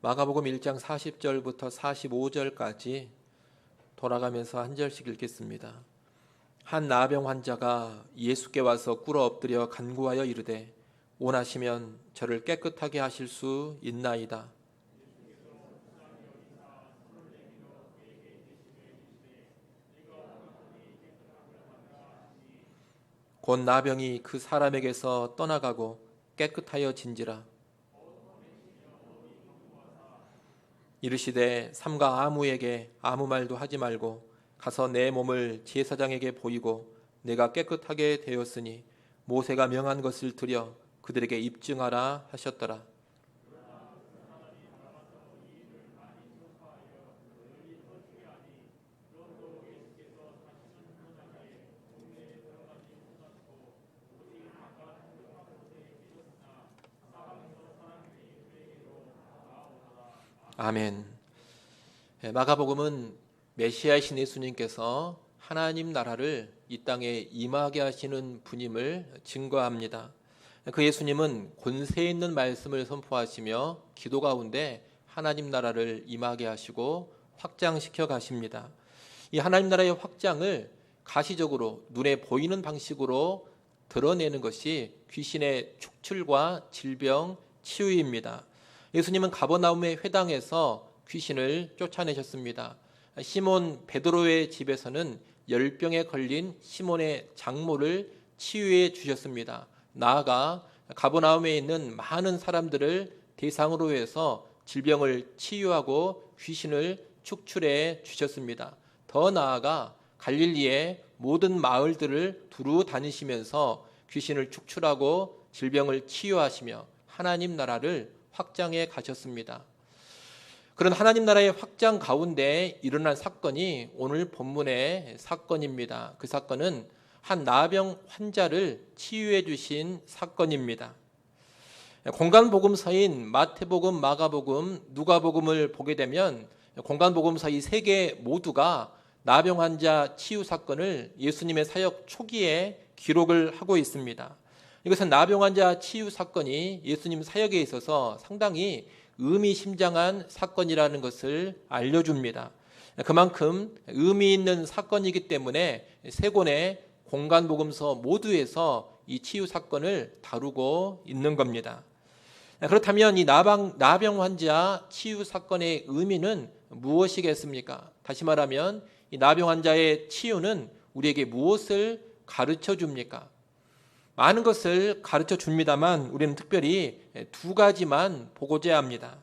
마가복음 1장 40절부터 45절까지 돌아가면서 한 절씩 읽겠습니다. 한 나병 환자가 예수께 와서 꿇어 엎드려 간구하여 이르되 원하시면 저를 깨끗하게 하실 수 있나이다. 곧 나병이 그 사람에게서 떠나가고 깨끗하여 진지라. 이르시되 삼가 아무에게 아무 말도 하지 말고 가서 내 몸을 제사장에게 보이고 내가 깨끗하게 되었으니 모세가 명한 것을 들여 그들에게 입증하라 하셨더라. 아멘. 마가복음은 메시아이신 예수님께서 하나님 나라를 이 땅에 임하게 하시는 분임을 증거합니다. 그 예수님은 권세 있는 말씀을 선포하시며 기도 가운데 하나님 나라를 임하게 하시고 확장시켜 가십니다. 이 하나님 나라의 확장을 가시적으로 눈에 보이는 방식으로 드러내는 것이 귀신의 축출과 질병 치유입니다. 예수님은 가버나움의 회당에서 귀신을 쫓아내셨습니다. 시몬 베드로의 집에서는 열병에 걸린 시몬의 장모를 치유해 주셨습니다. 나아가 가버나움에 있는 많은 사람들을 대상으로 해서 질병을 치유하고 귀신을 축출해 주셨습니다. 더 나아가 갈릴리의 모든 마을들을 두루 다니시면서 귀신을 축출하고 질병을 치유하시며 하나님 나라를 확장해 가셨습니다. 그런 하나님 나라의 확장 가운데 일어난 사건이 오늘 본문의 사건입니다. 그 사건은 한 나병 환자를 치유해 주신 사건입니다. 공간복음서인 마태복음, 마가복음, 누가복음을 보게 되면 공간복음서 이 세 개 모두가 나병 환자 치유 사건을 예수님의 사역 초기에 기록을 하고 있습니다. 이것은 나병 환자 치유 사건이 예수님 사역에 있어서 상당히 의미심장한 사건이라는 것을 알려줍니다. 그만큼 의미 있는 사건이기 때문에 세 권의 공간복음서 모두에서 이 치유 사건을 다루고 있는 겁니다. 그렇다면 이 나병 환자 치유 사건의 의미는 무엇이겠습니까? 다시 말하면 이 나병 환자의 치유는 우리에게 무엇을 가르쳐 줍니까? 많은 것을 가르쳐 줍니다만 우리는 특별히 두 가지만 보고자 합니다.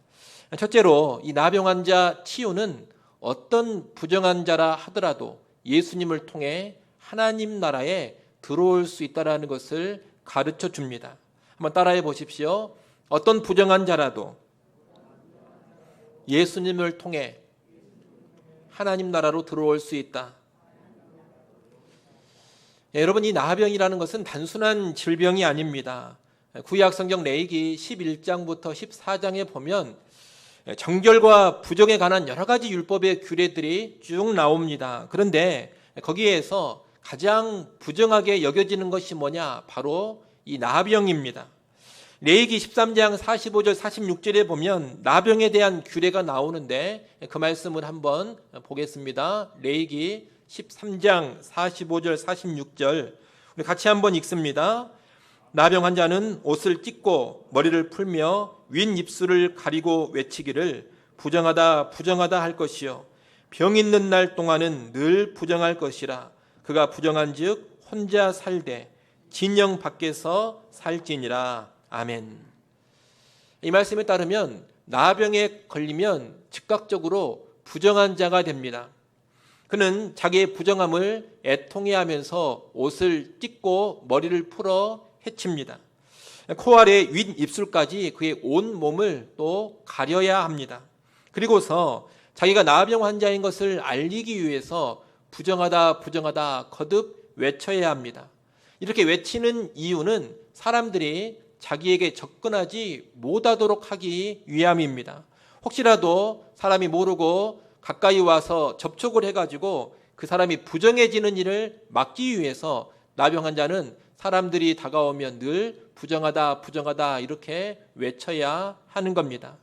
첫째로 이 나병 환자 치유는 어떤 부정한 자라 하더라도 예수님을 통해 하나님 나라에 들어올 수 있다는 것을 가르쳐 줍니다. 한번 따라해 보십시오. 어떤 부정한 자라도 예수님을 통해 하나님 나라로 들어올 수 있다. 여러분, 이 나병이라는 것은 단순한 질병이 아닙니다. 구약 성경 레위기 11장부터 14장에 보면 정결과 부정에 관한 여러 가지 율법의 규례들이 쭉 나옵니다. 그런데 거기에서 가장 부정하게 여겨지는 것이 뭐냐? 바로 이 나병입니다. 레위기 13장 45절 46절에 보면 나병에 대한 규례가 나오는데 그 말씀을 한번 보겠습니다. 레위기 13장 45절 46절 우리 같이 한번 읽습니다. 나병 환자는 옷을 찢고 머리를 풀며 윈 입술을 가리고 외치기를 부정하다 부정하다 할 것이요 병 있는 날 동안은 늘 부정할 것이라. 그가 부정한즉 혼자 살되 진영 밖에서 살지니라. 아멘. 이 말씀에 따르면 나병에 걸리면 즉각적으로 부정한 자가 됩니다. 그는 자기의 부정함을 애통해하면서 옷을 찢고 머리를 풀어 해칩니다. 코 아래 윗 입술까지 그의 온 몸을 또 가려야 합니다. 그리고서 자기가 나병 환자인 것을 알리기 위해서 부정하다 부정하다 거듭 외쳐야 합니다. 이렇게 외치는 이유는 사람들이 자기에게 접근하지 못하도록 하기 위함입니다. 혹시라도 사람이 모르고 가까이 와서 접촉을 해가지고 그 사람이 부정해지는 일을 막기 위해서 나병 환자는 사람들이 다가오면 늘 부정하다 부정하다 이렇게 외쳐야 하는 겁니다.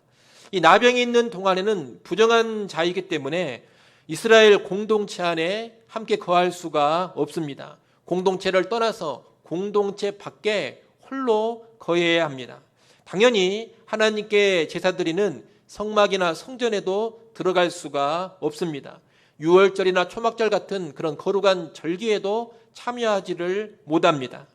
이 나병이 있는 동안에는 부정한 자이기 때문에 이스라엘 공동체 안에 함께 거할 수가 없습니다. 공동체를 떠나서 공동체 밖에 홀로 거해야 합니다. 당연히 하나님께 제사 드리는 성막이나 성전에도 들어갈 수가 없습니다. 유월절이나 초막절 같은 그런 거룩한 절기에도 참여하지를 못합니다.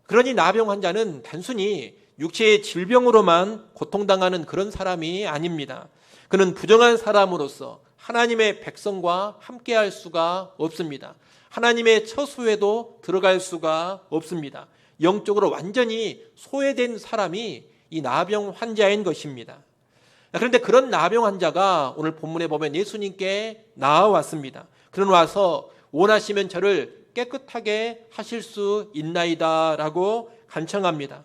그러니 나병 환자는 단순히 육체의 질병으로만 고통당하는 그런 사람이 아닙니다. 그는 부정한 사람으로서 하나님의 백성과 함께할 수가 없습니다. 하나님의 처소에도 들어갈 수가 없습니다. 영적으로 완전히 소외된 사람이 이 나병 환자인 것입니다. 그런데 그런 나병 환자가 오늘 본문에 보면 예수님께 나와왔습니다. 그는 와서 원하시면 저를 깨끗하게 하실 수 있나이다 라고 간청합니다.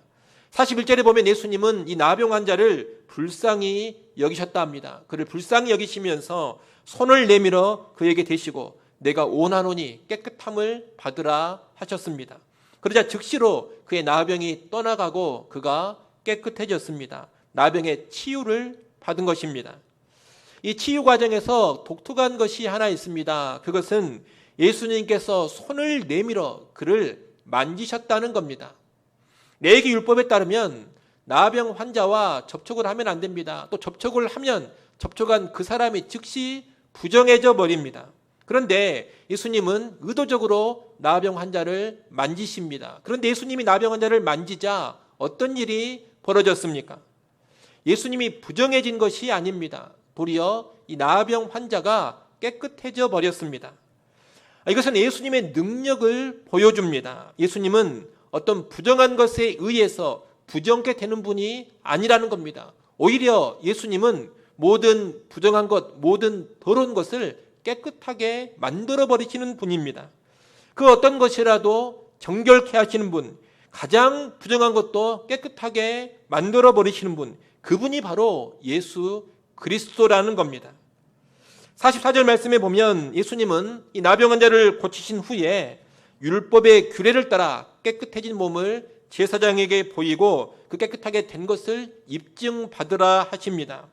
41절에 보면 예수님은 이 나병 환자를 불쌍히 여기셨다 합니다. 그를 불쌍히 여기시면서 손을 내밀어 그에게 대시고 내가 원하노니 깨끗함을 받으라 하셨습니다. 그러자 즉시로 그의 나병이 떠나가고 그가 깨끗해졌습니다. 나병의 치유를 받은 것입니다. 이 치유 과정에서 독특한 것이 하나 있습니다. 그것은 예수님께서 손을 내밀어 그를 만지셨다는 겁니다. 레위기 율법에 따르면 나병 환자와 접촉을 하면 안 됩니다. 또 접촉을 하면 접촉한 그 사람이 즉시 부정해져 버립니다. 그런데 예수님은 의도적으로 나병 환자를 만지십니다. 그런데 예수님이 나병 환자를 만지자 어떤 일이 벌어졌습니까? 예수님이 부정해진 것이 아닙니다. 도리어 이 나병 환자가 깨끗해져 버렸습니다. 이것은 예수님의 능력을 보여줍니다. 예수님은 어떤 부정한 것에 의해서 부정케 되는 분이 아니라는 겁니다. 오히려 예수님은 모든 부정한 것, 모든 더러운 것을 깨끗하게 만들어 버리시는 분입니다. 그 어떤 것이라도 정결케 하시는 분, 가장 부정한 것도 깨끗하게 만들어 버리시는 분, 그분이 바로 예수 그리스도라는 겁니다. 44절 말씀에 보면 예수님은 이 나병 환자를 고치신 후에 율법의 규례를 따라 깨끗해진 몸을 제사장에게 보이고 그 깨끗하게 된 것을 입증받으라 하십니다.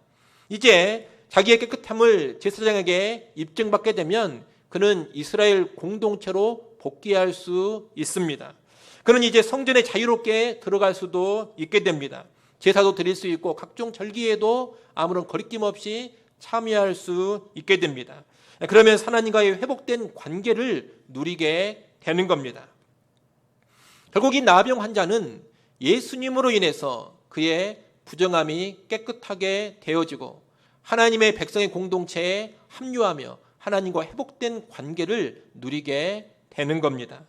이제 자기의 깨끗함을 제사장에게 입증받게 되면 그는 이스라엘 공동체로 복귀할 수 있습니다. 그는 이제 성전에 자유롭게 들어갈 수도 있게 됩니다. 제사도 드릴 수 있고 각종 절기에도 아무런 거리낌 없이 참여할 수 있게 됩니다. 그러면 하나님과의 회복된 관계를 누리게 되는 겁니다. 결국 이 나병 환자는 예수님으로 인해서 그의 부정함이 깨끗하게 되어지고 하나님의 백성의 공동체에 합류하며 하나님과 회복된 관계를 누리게 되는 겁니다.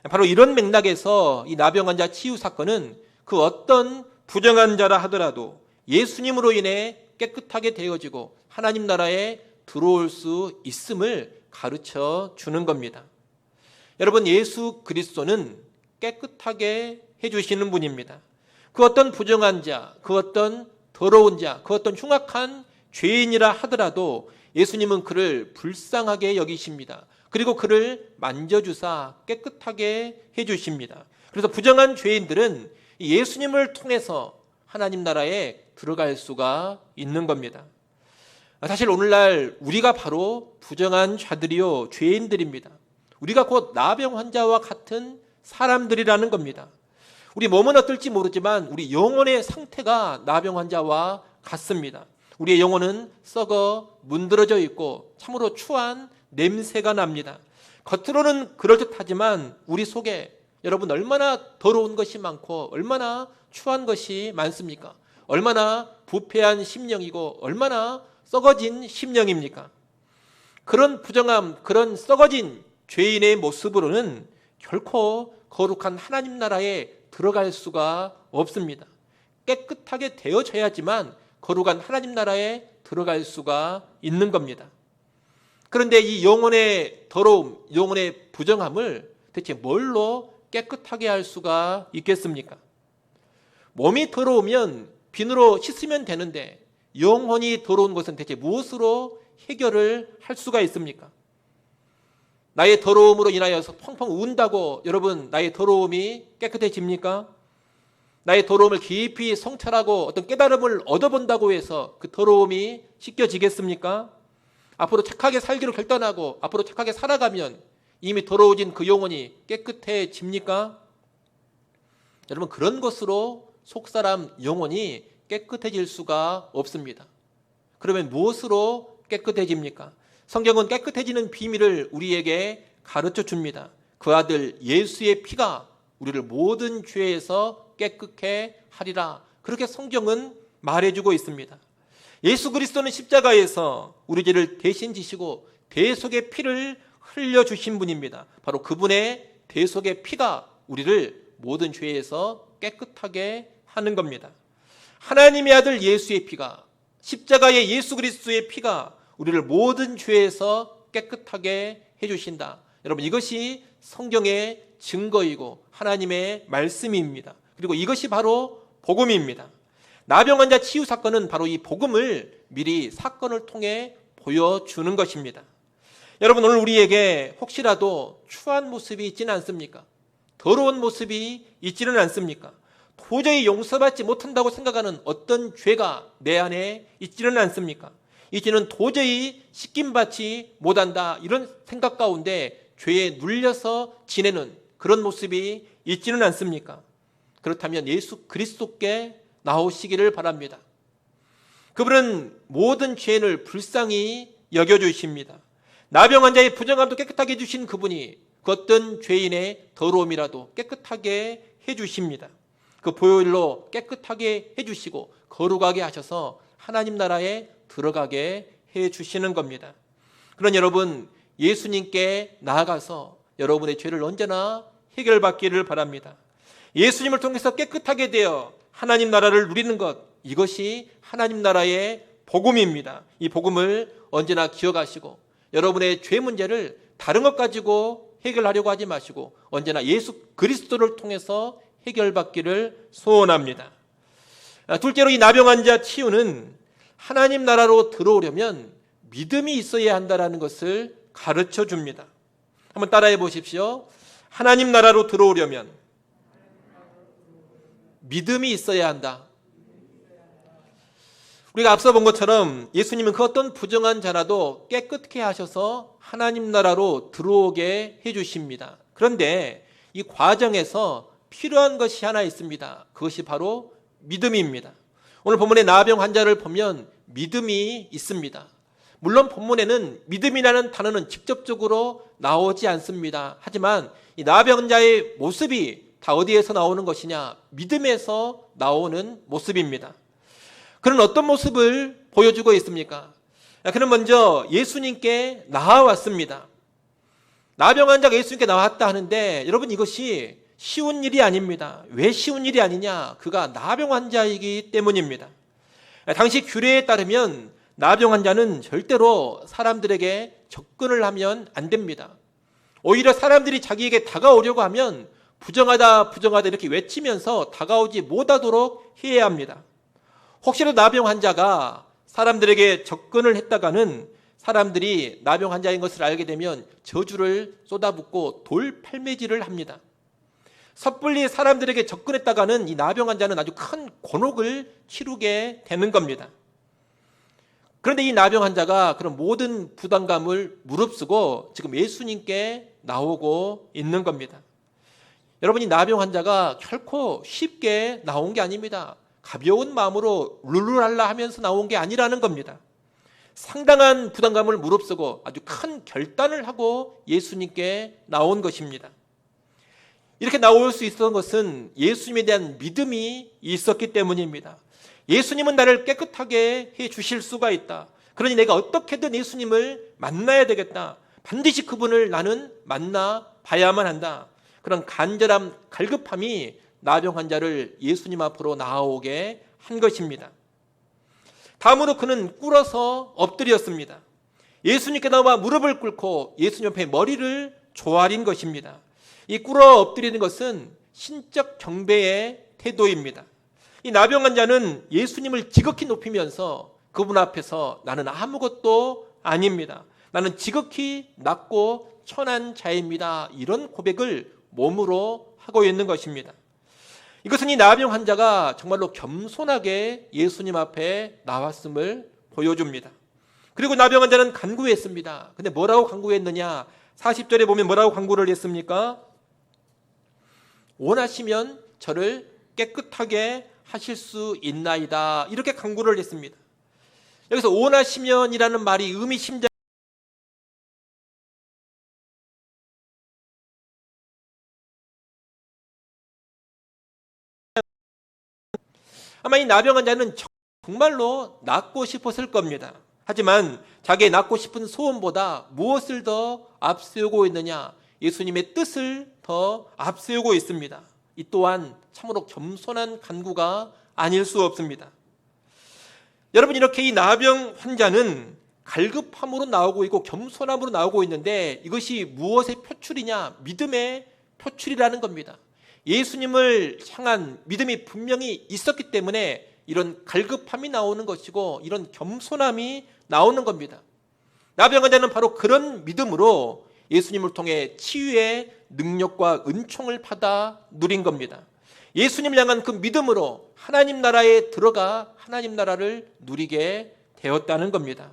바로 이런 맥락에서 이 나병 환자 치유 사건은 그 어떤 부정한 자라 하더라도 예수님으로 인해 깨끗하게 되어지고 하나님 나라에 들어올 수 있음을 가르쳐 주는 겁니다. 여러분, 예수 그리스도는 깨끗하게 해주시는 분입니다. 그 어떤 부정한 자, 그 어떤 더러운 자, 그 어떤 흉악한 죄인이라 하더라도 예수님은 그를 불쌍하게 여기십니다. 그리고 그를 만져주사 깨끗하게 해주십니다. 그래서 부정한 죄인들은 예수님을 통해서 하나님 나라에 들어갈 수가 있는 겁니다. 사실 오늘날 우리가 바로 부정한 자들이요 죄인들입니다. 우리가 곧 나병 환자와 같은 사람들이라는 겁니다. 우리 몸은 어떨지 모르지만 우리 영혼의 상태가 나병 환자와 같습니다. 우리의 영혼은 썩어 문드러져 있고 참으로 추한 냄새가 납니다. 겉으로는 그럴듯하지만 우리 속에 여러분 얼마나 더러운 것이 많고 얼마나 추한 것이 많습니까? 얼마나 부패한 심령이고 얼마나 썩어진 심령입니까? 그런 부정함, 그런 썩어진 죄인의 모습으로는 결코 거룩한 하나님 나라에 들어갈 수가 없습니다. 깨끗하게 되어져야지만 거룩한 하나님 나라에 들어갈 수가 있는 겁니다. 그런데 이 영혼의 더러움, 영혼의 부정함을 대체 뭘로 깨끗하게 할 수가 있겠습니까? 몸이 더러우면 비누로 씻으면 되는데 영혼이 더러운 것은 대체 무엇으로 해결을 할 수가 있습니까? 나의 더러움으로 인하여서 펑펑 운다고 여러분 나의 더러움이 깨끗해집니까? 나의 더러움을 깊이 성찰하고 어떤 깨달음을 얻어본다고 해서 그 더러움이 씻겨지겠습니까? 앞으로 착하게 살기로 결단하고 앞으로 착하게 살아가면 이미 더러워진 그 영혼이 깨끗해집니까? 여러분, 그런 것으로 속사람 영혼이 깨끗해질 수가 없습니다. 그러면 무엇으로 깨끗해집니까? 성경은 깨끗해지는 비밀을 우리에게 가르쳐 줍니다. 그 아들 예수의 피가 우리를 모든 죄에서 깨끗해 하리라. 그렇게 성경은 말해주고 있습니다. 예수 그리스도는 십자가에서 우리 죄를 대신 지시고 대속의 피를 흘려주신 분입니다. 바로 그분의 대속의 피가 우리를 모든 죄에서 깨끗하게 하는 겁니다. 하나님의 아들 예수의 피가, 십자가의 예수 그리스도의 피가 우리를 모든 죄에서 깨끗하게 해주신다. 여러분, 이것이 성경의 증거이고 하나님의 말씀입니다. 그리고 이것이 바로 복음입니다. 나병 환자 치유 사건은 바로 이 복음을 미리 사건을 통해 보여주는 것입니다. 여러분, 오늘 우리에게 혹시라도 추한 모습이 있지는 않습니까? 더러운 모습이 있지는 않습니까? 도저히 용서받지 못한다고 생각하는 어떤 죄가 내 안에 있지는 않습니까? 이 죄는 도저히 씻김받지 못한다, 이런 생각 가운데 죄에 눌려서 지내는 그런 모습이 있지는 않습니까? 그렇다면 예수 그리스도께 나오시기를 바랍니다. 그분은 모든 죄인을 불쌍히 여겨주십니다. 나병 환자의 부정함도 깨끗하게 해주신 그분이 그 어떤 죄인의 더러움이라도 깨끗하게 해주십니다. 그 보혈로 깨끗하게 해주시고 거룩하게 하셔서 하나님 나라에 들어가게 해주시는 겁니다. 그런 여러분, 예수님께 나아가서 여러분의 죄를 언제나 해결받기를 바랍니다. 예수님을 통해서 깨끗하게 되어 하나님 나라를 누리는 것, 이것이 하나님 나라의 복음입니다. 이 복음을 언제나 기억하시고 여러분의 죄 문제를 다른 것 가지고 해결하려고 하지 마시고 언제나 예수 그리스도를 통해서 해결받기를 소원합니다. 둘째로, 이 나병 환자 치유는 하나님 나라로 들어오려면 믿음이 있어야 한다는 것을 가르쳐 줍니다. 한번 따라해 보십시오. 하나님 나라로 들어오려면 믿음이 있어야 한다. 우리가 앞서 본 것처럼 예수님은 그 어떤 부정한 자라도 깨끗게 하셔서 하나님 나라로 들어오게 해주십니다. 그런데 이 과정에서 필요한 것이 하나 있습니다. 그것이 바로 믿음입니다. 오늘 본문의 나병 환자를 보면 믿음이 있습니다. 물론 본문에는 믿음이라는 단어는 직접적으로 나오지 않습니다. 하지만 이 나병 환자의 모습이 다 어디에서 나오는 것이냐? 믿음에서 나오는 모습입니다. 그는 어떤 모습을 보여주고 있습니까? 그는 먼저 예수님께 나아왔습니다. 나병 환자가 예수님께 나왔다 하는데 여러분, 이것이 쉬운 일이 아닙니다. 왜 쉬운 일이 아니냐? 그가 나병 환자이기 때문입니다. 당시 규례에 따르면 나병 환자는 절대로 사람들에게 접근을 하면 안 됩니다. 오히려 사람들이 자기에게 다가오려고 하면 부정하다 부정하다 이렇게 외치면서 다가오지 못하도록 해야 합니다. 혹시라도 나병 환자가 사람들에게 접근을 했다가는 사람들이 나병 환자인 것을 알게 되면 저주를 쏟아붓고 돌팔매질을 합니다. 섣불리 사람들에게 접근했다가는 이 나병 환자는 아주 큰 곤혹을 치르게 되는 겁니다. 그런데 이 나병 환자가 그런 모든 부담감을 무릅쓰고 지금 예수님께 나오고 있는 겁니다. 여러분, 이 나병 환자가 결코 쉽게 나온 게 아닙니다. 가벼운 마음으로 룰루랄라 하면서 나온 게 아니라는 겁니다. 상당한 부담감을 무릅쓰고 아주 큰 결단을 하고 예수님께 나온 것입니다. 이렇게 나올 수 있었던 것은 예수님에 대한 믿음이 있었기 때문입니다. 예수님은 나를 깨끗하게 해 주실 수가 있다. 그러니 내가 어떻게든 예수님을 만나야 되겠다. 반드시 그분을 나는 만나 봐야만 한다. 그런 간절함, 갈급함이 나병 환자를 예수님 앞으로 나아오게 한 것입니다. 다음으로 그는 꿇어서 엎드렸습니다. 예수님께 나와 무릎을 꿇고 예수님 옆에 머리를 조아린 것입니다. 이 꿇어 엎드리는 것은 신적 경배의 태도입니다. 이 나병 환자는 예수님을 지극히 높이면서 그분 앞에서 나는 아무것도 아닙니다. 나는 지극히 낮고 천한 자입니다. 이런 고백을 몸으로 하고 있는 것입니다. 이것은 이 나병 환자가 정말로 겸손하게 예수님 앞에 나왔음을 보여줍니다. 그리고 나병 환자는 간구했습니다. 근데 뭐라고 간구했느냐? 40절에 보면 뭐라고 간구를 했습니까? 원하시면 저를 깨끗하게 하실 수 있나이다. 이렇게 간구를 했습니다. 여기서 원하시면이라는 말이 의미심장 아마 이 나병 환자는 정말로 낫고 싶었을 겁니다. 하지만 자기의 낫고 싶은 소원보다 무엇을 더 앞세우고 있느냐? 예수님의 뜻을 더 앞세우고 있습니다. 이 또한 참으로 겸손한 간구가 아닐 수 없습니다. 여러분, 이렇게 이 나병 환자는 갈급함으로 나오고 있고 겸손함으로 나오고 있는데 이것이 무엇의 표출이냐? 믿음의 표출이라는 겁니다. 예수님을 향한 믿음이 분명히 있었기 때문에 이런 갈급함이 나오는 것이고 이런 겸손함이 나오는 겁니다. 나병 환자는 바로 그런 믿음으로 예수님을 통해 치유의 능력과 은총을 받아 누린 겁니다. 예수님을 향한 그 믿음으로 하나님 나라에 들어가 하나님 나라를 누리게 되었다는 겁니다.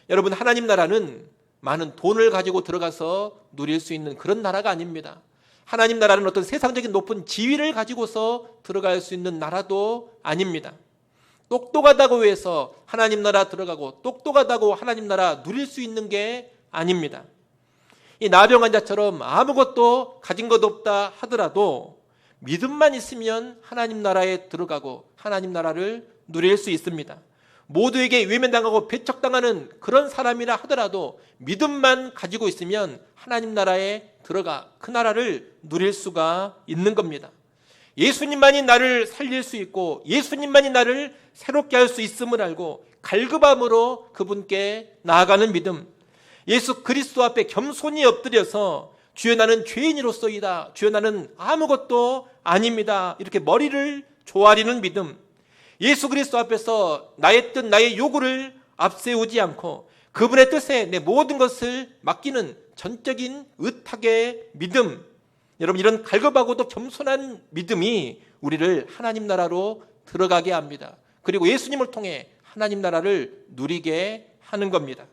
여러분, 하나님 나라는 많은 돈을 가지고 들어가서 누릴 수 있는 그런 나라가 아닙니다. 하나님 나라는 어떤 세상적인 높은 지위를 가지고서 들어갈 수 있는 나라도 아닙니다. 똑똑하다고 해서 하나님 나라 들어가고 똑똑하다고 하나님 나라 누릴 수 있는 게 아닙니다. 이 나병 환자처럼 아무것도 가진 것 없다 하더라도 믿음만 있으면 하나님 나라에 들어가고 하나님 나라를 누릴 수 있습니다. 모두에게 외면당하고 배척당하는 그런 사람이라 하더라도 믿음만 가지고 있으면 하나님 나라에 들어가 그 나라를 누릴 수가 있는 겁니다. 예수님만이 나를 살릴 수 있고 예수님만이 나를 새롭게 할 수 있음을 알고 갈급함으로 그분께 나아가는 믿음, 예수 그리스도 앞에 겸손히 엎드려서 주여 나는 죄인으로서이다, 주여 나는 아무것도 아닙니다, 이렇게 머리를 조아리는 믿음, 예수 그리스도 앞에서 나의 뜻 나의 요구를 앞세우지 않고 그분의 뜻에 내 모든 것을 맡기는 전적인 의탁의 믿음, 여러분, 이런 갈급하고도 겸손한 믿음이 우리를 하나님 나라로 들어가게 합니다. 그리고 예수님을 통해 하나님 나라를 누리게 하는 겁니다.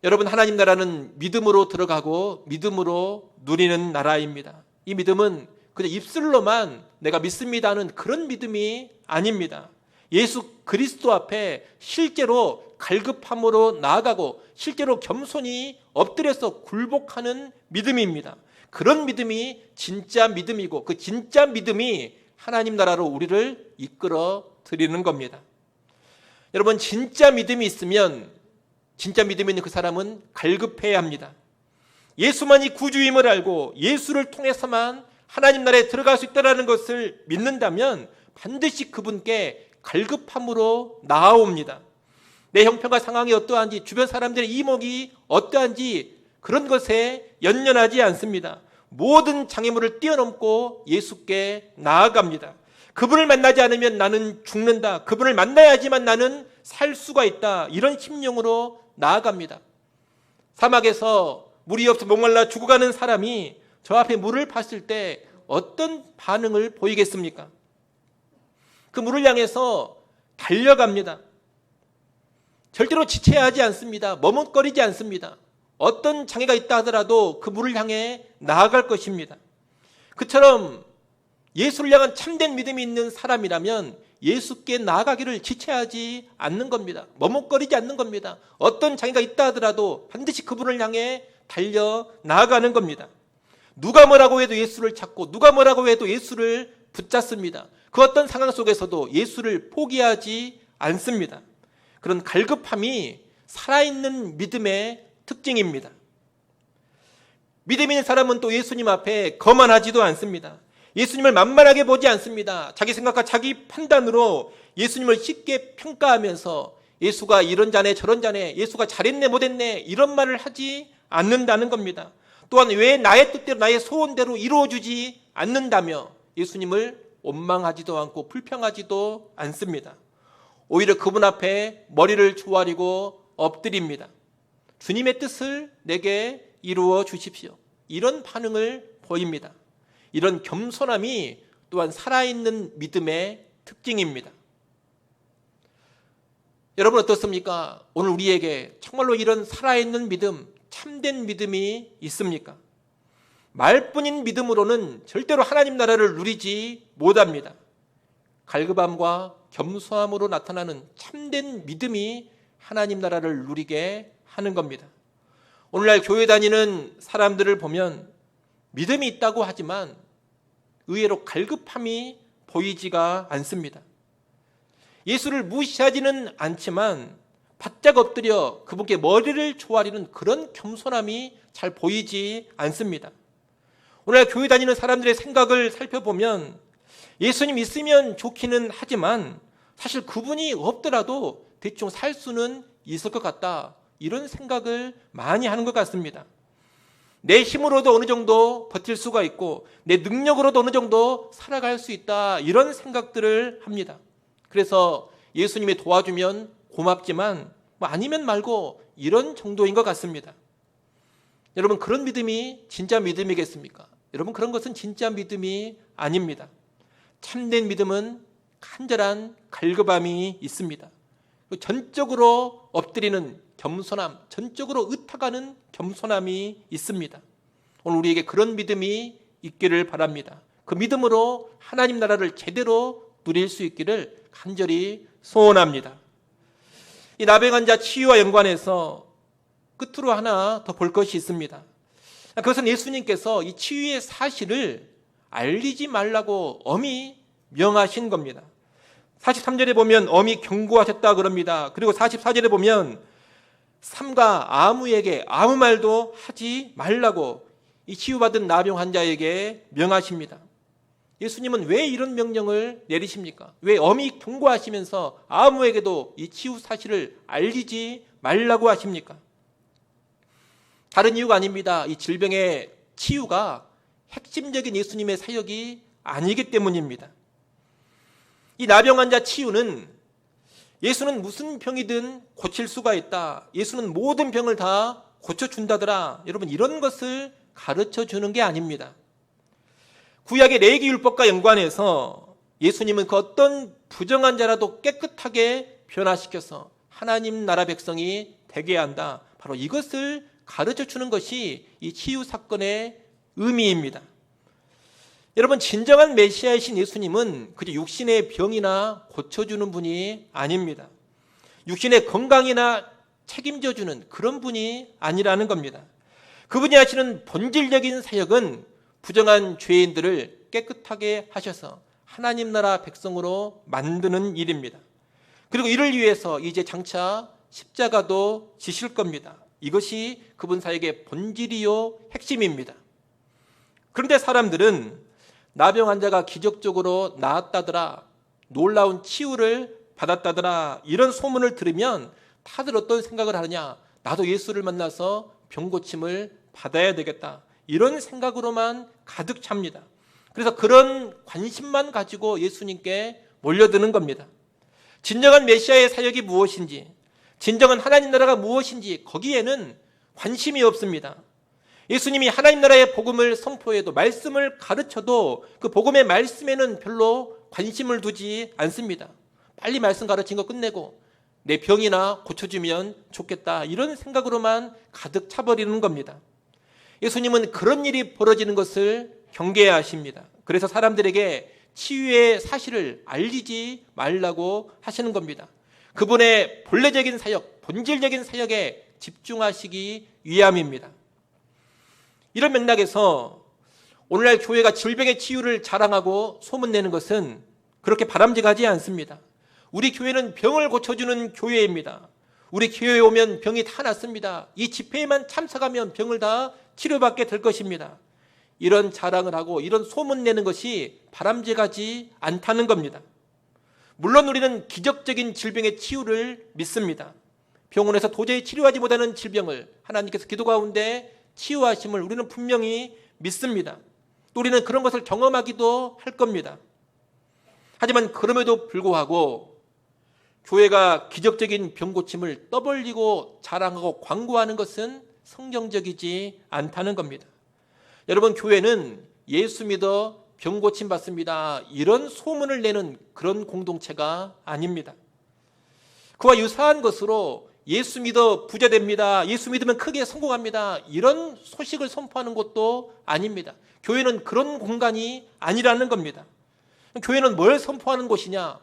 여러분, 하나님 나라는 믿음으로 들어가고 믿음으로 누리는 나라입니다. 이 믿음은 그냥 입술로만 내가 믿습니다 하는 그런 믿음이 아닙니다. 예수 그리스도 앞에 실제로 갈급함으로 나아가고 실제로 겸손히 엎드려서 굴복하는 믿음입니다. 그런 믿음이 진짜 믿음이고 그 진짜 믿음이 하나님 나라로 우리를 이끌어 드리는 겁니다. 여러분, 진짜 믿음이 있으면, 진짜 믿음이 있는 그 사람은 갈급해야 합니다. 예수만이 구주임을 알고 예수를 통해서만 하나님 나라에 들어갈 수 있다는 것을 믿는다면 반드시 그분께 갈급함으로 나아옵니다. 내 형편과 상황이 어떠한지, 주변 사람들의 이목이 어떠한지 그런 것에 연연하지 않습니다. 모든 장애물을 뛰어넘고 예수께 나아갑니다. 그분을 만나지 않으면 나는 죽는다, 그분을 만나야지만 나는 살 수가 있다, 이런 심령으로 나아갑니다. 사막에서 물이 없어 목말라 죽어가는 사람이 저 앞에 물을 봤을 때 어떤 반응을 보이겠습니까? 그 물을 향해서 달려갑니다. 절대로 지체하지 않습니다. 머뭇거리지 않습니다. 어떤 장애가 있다 하더라도 그 물을 향해 나아갈 것입니다. 그처럼 예수를 향한 참된 믿음이 있는 사람이라면 예수께 나아가기를 지체하지 않는 겁니다. 머뭇거리지 않는 겁니다. 어떤 장애가 있다 하더라도 반드시 그분을 향해 달려 나아가는 겁니다. 누가 뭐라고 해도 예수를 찾고 누가 뭐라고 해도 예수를 붙잡습니다. 그 어떤 상황 속에서도 예수를 포기하지 않습니다. 그런 갈급함이 살아있는 믿음의 특징입니다. 믿음 있는 사람은 또 예수님 앞에 거만하지도 않습니다. 예수님을 만만하게 보지 않습니다. 자기 생각과 자기 판단으로 예수님을 쉽게 평가하면서 예수가 이런 자네 저런 자네, 예수가 잘했네 못했네 이런 말을 하지 않는다는 겁니다. 또한 왜 나의 뜻대로 나의 소원대로 이루어주지 않는다며 예수님을 원망하지도 않고 불평하지도 않습니다. 오히려 그분 앞에 머리를 조아리고 엎드립니다. 주님의 뜻을 내게 이루어 주십시오, 이런 반응을 보입니다. 이런 겸손함이 또한 살아있는 믿음의 특징입니다. 여러분 어떻습니까? 오늘 우리에게 정말로 이런 살아있는 믿음, 참된 믿음이 있습니까? 말뿐인 믿음으로는 절대로 하나님 나라를 누리지 못합니다. 갈급함과 겸손함으로 나타나는 참된 믿음이 하나님 나라를 누리게 하는 겁니다. 오늘날 교회 다니는 사람들을 보면 믿음이 있다고 하지만 의외로 갈급함이 보이지가 않습니다. 예수를 무시하지는 않지만 바짝 엎드려 그분께 머리를 조아리는 그런 겸손함이 잘 보이지 않습니다. 오늘날 교회 다니는 사람들의 생각을 살펴보면 예수님 있으면 좋기는 하지만 사실 그분이 없더라도 대충 살 수는 있을 것 같다, 이런 생각을 많이 하는 것 같습니다. 내 힘으로도 어느 정도 버틸 수가 있고 내 능력으로도 어느 정도 살아갈 수 있다, 이런 생각들을 합니다. 그래서 예수님이 도와주면 고맙지만 아니면 말고 이런 정도인 것 같습니다. 여러분, 그런 믿음이 진짜 믿음이겠습니까? 여러분, 그런 것은 진짜 믿음이 아닙니다. 참된 믿음은 간절한 갈급함이 있습니다. 전적으로 엎드리는 겸손함, 전적으로 의탁하는 겸손함이 있습니다. 오늘 우리에게 그런 믿음이 있기를 바랍니다. 그 믿음으로 하나님 나라를 제대로 누릴 수 있기를 간절히 소원합니다. 이 나병 환자 치유와 연관해서 끝으로 하나 더 볼 것이 있습니다. 그것은 예수님께서 이 치유의 사실을 알리지 말라고 엄히 명하신 겁니다. 43절에 보면 엄히 경고하셨다 그럽니다. 그리고 44절에 보면 삼가 아무에게 아무 말도 하지 말라고 이 치유받은 나병 환자에게 명하십니다. 예수님은 왜 이런 명령을 내리십니까? 왜 엄히 경고하시면서 아무에게도 이 치유 사실을 알리지 말라고 하십니까? 다른 이유가 아닙니다. 이 질병의 치유가 핵심적인 예수님의 사역이 아니기 때문입니다. 이 나병 환자 치유는 예수는 무슨 병이든 고칠 수가 있다, 예수는 모든 병을 다 고쳐준다더라, 여러분, 이런 것을 가르쳐 주는 게 아닙니다. 구약의 레위기율법과 연관해서 예수님은 그 어떤 부정한 자라도 깨끗하게 변화시켜서 하나님 나라 백성이 되게 한다, 바로 이것을 가르쳐 주는 것이 이 치유 사건의 의미입니다. 여러분, 진정한 메시아이신 예수님은 그저 육신의 병이나 고쳐주는 분이 아닙니다. 육신의 건강이나 책임져주는 그런 분이 아니라는 겁니다. 그분이 하시는 본질적인 사역은 부정한 죄인들을 깨끗하게 하셔서 하나님 나라 백성으로 만드는 일입니다. 그리고 이를 위해서 이제 장차 십자가도 지실 겁니다. 이것이 그분 사역의 본질이요 핵심입니다. 그런데 사람들은 나병 환자가 기적적으로 나았다더라, 놀라운 치유를 받았다더라, 이런 소문을 들으면 다들 어떤 생각을 하느냐, 나도 예수를 만나서 병 고침을 받아야 되겠다, 이런 생각으로만 가득 찹니다. 그래서 그런 관심만 가지고 예수님께 몰려드는 겁니다. 진정한 메시아의 사역이 무엇인지, 진정한 하나님 나라가 무엇인지 거기에는 관심이 없습니다. 예수님이 하나님 나라의 복음을 선포해도, 말씀을 가르쳐도 그 복음의 말씀에는 별로 관심을 두지 않습니다. 빨리 말씀 가르친 거 끝내고 내 병이나 고쳐주면 좋겠다, 이런 생각으로만 가득 차버리는 겁니다. 예수님은 그런 일이 벌어지는 것을 경계해야 하십니다. 그래서 사람들에게 치유의 사실을 알리지 말라고 하시는 겁니다. 그분의 본래적인 사역, 본질적인 사역에 집중하시기 위함입니다. 이런 맥락에서 오늘날 교회가 질병의 치유를 자랑하고 소문내는 것은 그렇게 바람직하지 않습니다. 우리 교회는 병을 고쳐주는 교회입니다. 우리 교회에 오면 병이 다 낫습니다. 이 집회에만 참석하면 병을 다 치료받게 될 것입니다. 이런 자랑을 하고 이런 소문내는 것이 바람직하지 않다는 겁니다. 물론 우리는 기적적인 질병의 치유를 믿습니다. 병원에서 도저히 치료하지 못하는 질병을 하나님께서 기도 가운데 치유하심을 우리는 분명히 믿습니다. 또 우리는 그런 것을 경험하기도 할 겁니다. 하지만 그럼에도 불구하고 교회가 기적적인 병 고침을 떠벌리고 자랑하고 광고하는 것은 성경적이지 않다는 겁니다. 여러분, 교회는 예수 믿어 병 고침 받습니다, 이런 소문을 내는 그런 공동체가 아닙니다. 그와 유사한 것으로 예수 믿어 부자 됩니다, 예수 믿으면 크게 성공합니다, 이런 소식을 선포하는 것도 아닙니다. 교회는 그런 공간이 아니라는 겁니다. 교회는 뭘 선포하는 곳이냐?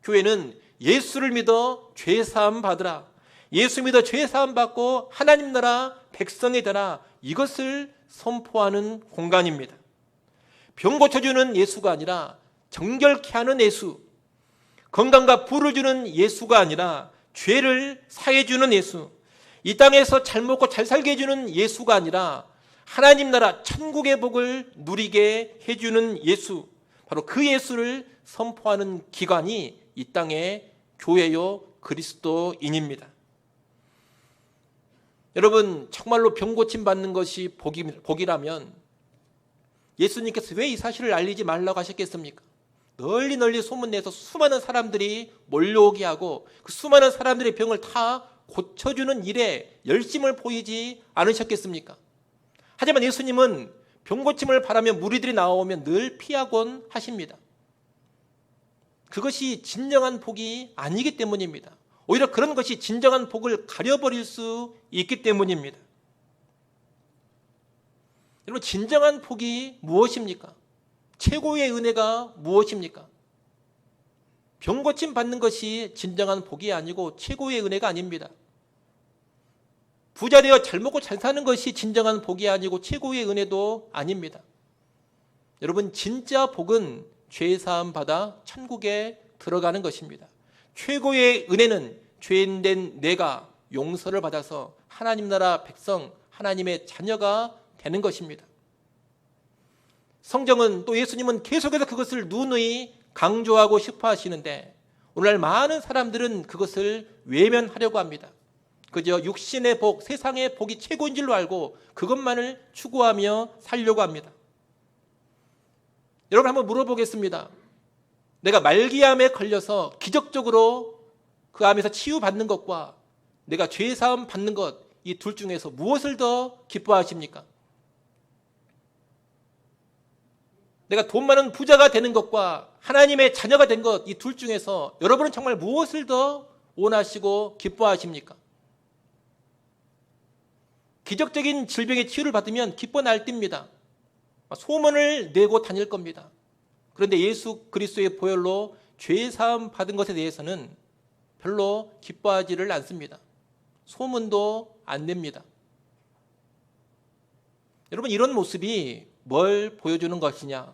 교회는 예수를 믿어 죄사함 받으라, 예수 믿어 죄사함 받고 하나님 나라 백성이 되라, 이것을 선포하는 공간입니다. 병 고쳐주는 예수가 아니라 정결케 하는 예수, 건강과 부를 주는 예수가 아니라 죄를 사해주는 예수, 이 땅에서 잘 먹고 잘 살게 해주는 예수가 아니라 하나님 나라 천국의 복을 누리게 해주는 예수, 바로 그 예수를 선포하는 기관이 이 땅의 교회요 그리스도인입니다. 여러분, 정말로 병 고침 받는 것이 복이라면 예수님께서 왜 이 사실을 알리지 말라고 하셨겠습니까? 널리 소문내서 수많은 사람들이 몰려오게 하고 그 수많은 사람들의 병을 다 고쳐주는 일에 열심을 보이지 않으셨겠습니까? 하지만 예수님은 병 고침을 바라며 무리들이 나오면 늘 피하곤 하십니다. 그것이 진정한 복이 아니기 때문입니다. 오히려 그런 것이 진정한 복을 가려버릴 수 있기 때문입니다. 여러분, 진정한 복이 무엇입니까? 최고의 은혜가 무엇입니까? 병 고침 받는 것이 진정한 복이 아니고 최고의 은혜가 아닙니다. 부자 되어 잘 먹고 잘 사는 것이 진정한 복이 아니고 최고의 은혜도 아닙니다. 여러분, 진짜 복은 죄사함 받아 천국에 들어가는 것입니다. 최고의 은혜는 죄인된 내가 용서를 받아서 하나님 나라 백성, 하나님의 자녀가 되는 것입니다. 성경은 또 예수님은 계속해서 그것을 누누이 강조하고 싶어 하시는데 오늘날 많은 사람들은 그것을 외면하려고 합니다. 그저 육신의 복, 세상의 복이 최고인 줄로 알고 그것만을 추구하며 살려고 합니다. 여러분, 한번 물어보겠습니다. 내가 말기암에 걸려서 기적적으로 그 암에서 치유받는 것과 내가 죄사함 받는 것, 이 둘 중에서 무엇을 더 기뻐하십니까? 내가 돈 많은 부자가 되는 것과 하나님의 자녀가 된 것, 이 둘 중에서 여러분은 정말 무엇을 더 원하시고 기뻐하십니까? 기적적인 질병의 치유를 받으면 기뻐 날뜁니다. 소문을 내고 다닐 겁니다. 그런데 예수 그리스도의 보혈로 죄사함 받은 것에 대해서는 별로 기뻐하지를 않습니다. 소문도 안 냅니다. 여러분, 이런 모습이 뭘 보여주는 것이냐?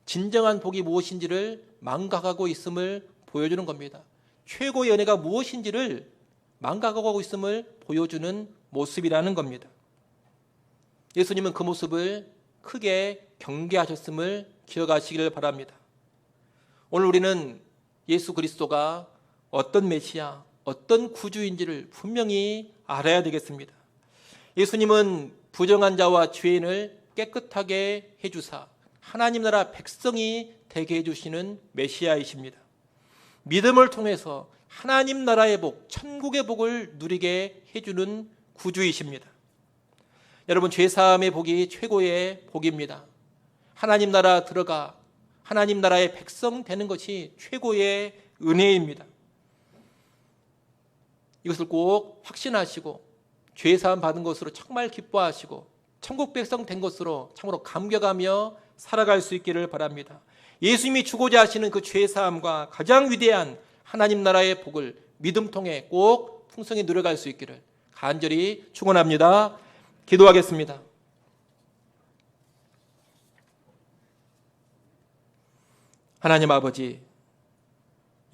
진정한 복이 무엇인지를 망각하고 있음을 보여주는 겁니다. 최고의 은혜가 무엇인지를 망각하고 있음을 보여주는 모습이라는 겁니다. 예수님은 그 모습을 크게 경계하셨음을 기억하시길 바랍니다. 오늘 우리는 예수 그리스도가 어떤 메시아, 어떤 구주인지를 분명히 알아야 되겠습니다. 예수님은 부정한 자와 죄인을 깨끗하게 해주사 하나님 나라 백성이 되게 해주시는 메시아이십니다. 믿음을 통해서 하나님 나라의 복, 천국의 복을 누리게 해주는 구주이십니다. 여러분, 죄사함의 복이 최고의 복입니다. 하나님 나라 들어가 하나님 나라의 백성 되는 것이 최고의 은혜입니다. 이것을 꼭 확신하시고 죄사함 받은 것으로 정말 기뻐하시고 천국 백성 된 것으로 참으로 감격하며 살아갈 수 있기를 바랍니다. 예수님이 주고자 하시는 그 죄사함과 가장 위대한 하나님 나라의 복을 믿음 통해 꼭 풍성히 누려갈 수 있기를 간절히 축원합니다. 기도하겠습니다. 하나님 아버지,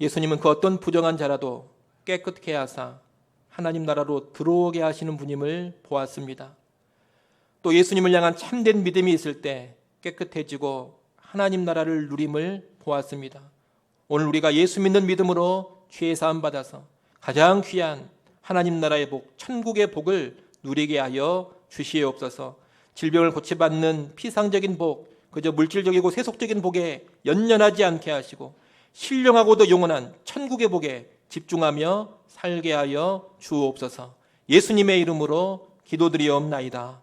예수님은 그 어떤 부정한 자라도 깨끗게 하사 하나님 나라로 들어오게 하시는 분임을 보았습니다. 또 예수님을 향한 참된 믿음이 있을 때 깨끗해지고 하나님 나라를 누림을 보았습니다. 오늘 우리가 예수 믿는 믿음으로 죄 사함 받아서 가장 귀한 하나님 나라의 복, 천국의 복을 누리게 하여 주시옵소서. 질병을 고치받는 피상적인 복, 그저 물질적이고 세속적인 복에 연연하지 않게 하시고 신령하고도 영원한 천국의 복에 집중하며 살게 하여 주옵소서. 예수님의 이름으로 기도드리옵나이다.